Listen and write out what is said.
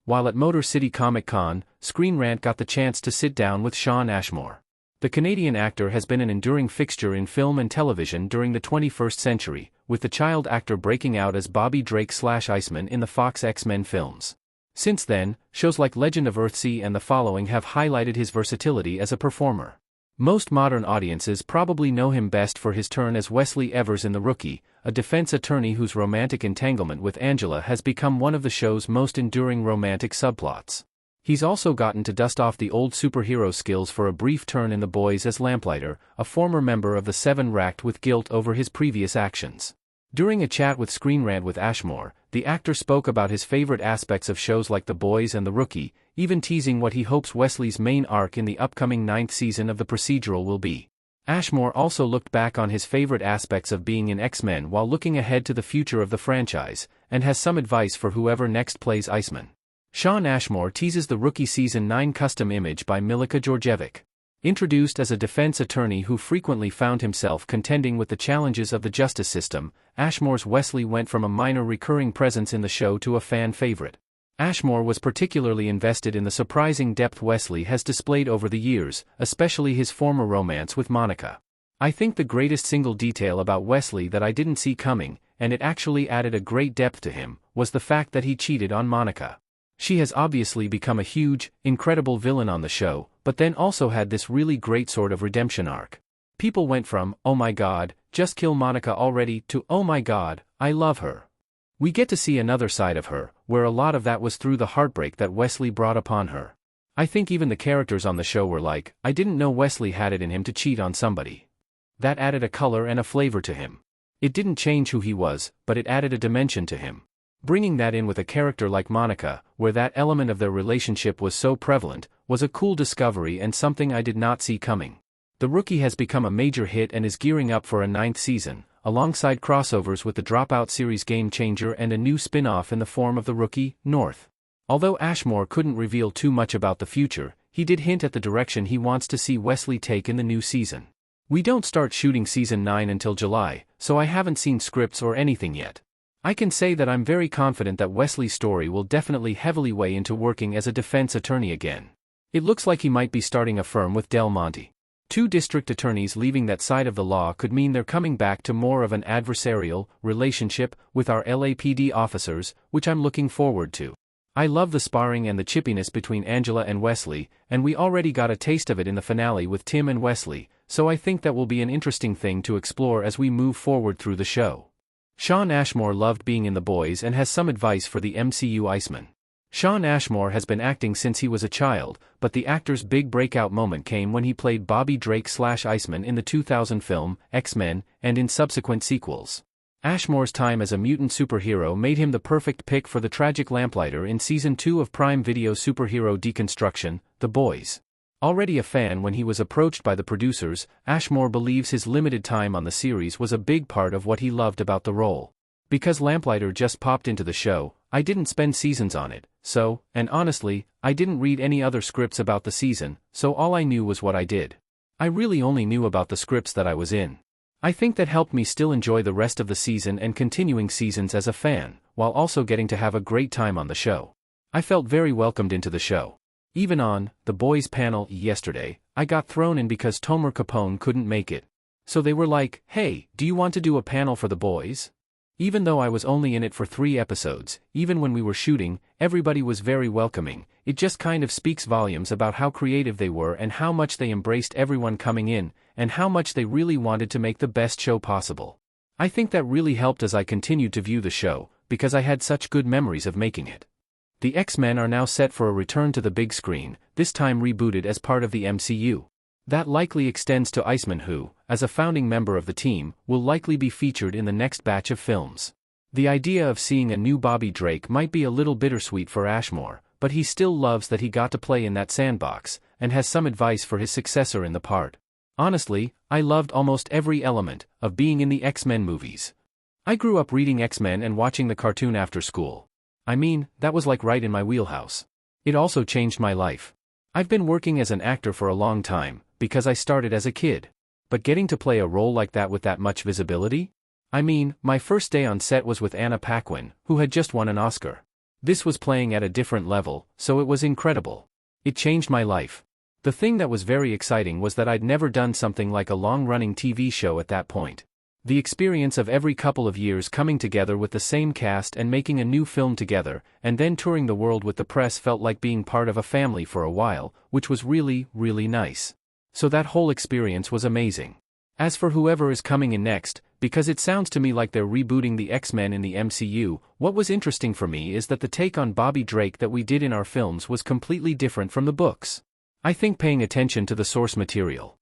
While at Motor City Comic Con, Screen Rant got the chance to sit down with Shawn Ashmore. The Canadian actor has been an enduring fixture in film and television during the 21st century, with the child actor breaking out as Bobby Drake/Iceman in the Fox X-Men films. Since then, shows like Legend of Earthsea and The Following have highlighted his versatility as a performer. Most modern audiences probably know him best for his turn as Wesley Evers in The Rookie, a defense attorney whose romantic entanglement with Angela has become one of the show's most enduring romantic subplots. He's also gotten to dust off the old superhero skills for a brief turn in The Boys as Lamplighter, a former member of the Seven racked with guilt over his previous actions. During a chat with Screen Rant with Ashmore, the actor spoke about his favorite aspects of shows like The Boys and The Rookie, even teasing what he hopes Wesley's main arc in the upcoming 9th season of the procedural will be. Ashmore also looked back on his favorite aspects of being in X-Men while looking ahead to the future of the franchise, and has some advice for whoever next plays Iceman. Shawn Ashmore teases The Rookie Season 9 custom image by Milica Georgievic. Introduced as a defense attorney who frequently found himself contending with the challenges of the justice system, Ashmore's Wesley went from a minor recurring presence in the show to a fan favorite. Ashmore was particularly invested in the surprising depth Wesley has displayed over the years, especially his former romance with Monica. I think the greatest single detail about Wesley that I didn't see coming, and it actually added a great depth to him, was the fact that he cheated on Monica. She has obviously become a huge, incredible villain on the show, but then also had this really great sort of redemption arc. People went from, oh my god, just kill Monica already, to oh my god, I love her. We get to see another side of her, where a lot of that was through the heartbreak that Wesley brought upon her. I think even the characters on the show were like, I didn't know Wesley had it in him to cheat on somebody. That added a color and a flavor to him. It didn't change who he was, but it added a dimension to him. Bringing that in with a character like Monica, where that element of their relationship was so prevalent, was a cool discovery and something I did not see coming. The Rookie has become a major hit and is gearing up for a 9th season, alongside crossovers with the Dropout series Game Changer and a new spin-off in the form of The Rookie, North. Although Ashmore couldn't reveal too much about the future, he did hint at the direction he wants to see Wesley take in the new season. We don't start shooting season 9 until July, so I haven't seen scripts or anything yet. I can say that I'm very confident that Wesley's story will definitely heavily weigh into working as a defense attorney again. It looks like he might be starting a firm with Del Monte. 2 district attorneys leaving that side of the law could mean they're coming back to more of an adversarial relationship with our LAPD officers, which I'm looking forward to. I love the sparring and the chippiness between Angela and Wesley, and we already got a taste of it in the finale with Tim and Wesley, so I think that will be an interesting thing to explore as we move forward through the show. Shawn Ashmore loved being in The Boys and has some advice for the MCU Iceman. Shawn Ashmore has been acting since he was a child, but the actor's big breakout moment came when he played Bobby Drake/Iceman in the 2000 film, X-Men, and in subsequent sequels. Ashmore's time as a mutant superhero made him the perfect pick for the tragic Lamplighter in Season 2 of Prime Video superhero deconstruction, The Boys. Already a fan when he was approached by the producers, Ashmore believes his limited time on the series was a big part of what he loved about the role. Because Lamplighter just popped into the show, I didn't spend seasons on it, and honestly, I didn't read any other scripts about the season, so all I knew was what I did. I really only knew about the scripts that I was in. I think that helped me still enjoy the rest of the season and continuing seasons as a fan, while also getting to have a great time on the show. I felt very welcomed into the show. Even on The Boys panel yesterday, I got thrown in because Tomer Capone couldn't make it. So they were like, hey, do you want to do a panel for The Boys? Even though I was only in it for 3 episodes, even when we were shooting, everybody was very welcoming. It just kind of speaks volumes about how creative they were and how much they embraced everyone coming in, and how much they really wanted to make the best show possible. I think that really helped as I continued to view the show, because I had such good memories of making it. The X-Men are now set for a return to the big screen, this time rebooted as part of the MCU. That likely extends to Iceman who, as a founding member of the team, will likely be featured in the next batch of films. The idea of seeing a new Bobby Drake might be a little bittersweet for Ashmore, but he still loves that he got to play in that sandbox, and has some advice for his successor in the part. Honestly, I loved almost every element of being in the X-Men movies. I grew up reading X-Men and watching the cartoon after school. I mean, that was like right in my wheelhouse. It also changed my life. I've been working as an actor for a long time, because I started as a kid. But getting to play a role like that with that much visibility? I mean, my first day on set was with Anna Paquin, who had just won an Oscar. This was playing at a different level, so it was incredible. It changed my life. The thing that was very exciting was that I'd never done something like a long-running TV show at that point. The experience of every couple of years coming together with the same cast and making a new film together, and then touring the world with the press felt like being part of a family for a while, which was really, really nice. So that whole experience was amazing. As for whoever is coming in next, because it sounds to me like they're rebooting the X-Men in the MCU, what was interesting for me is that the take on Bobby Drake that we did in our films was completely different from the books. I think paying attention to the source material,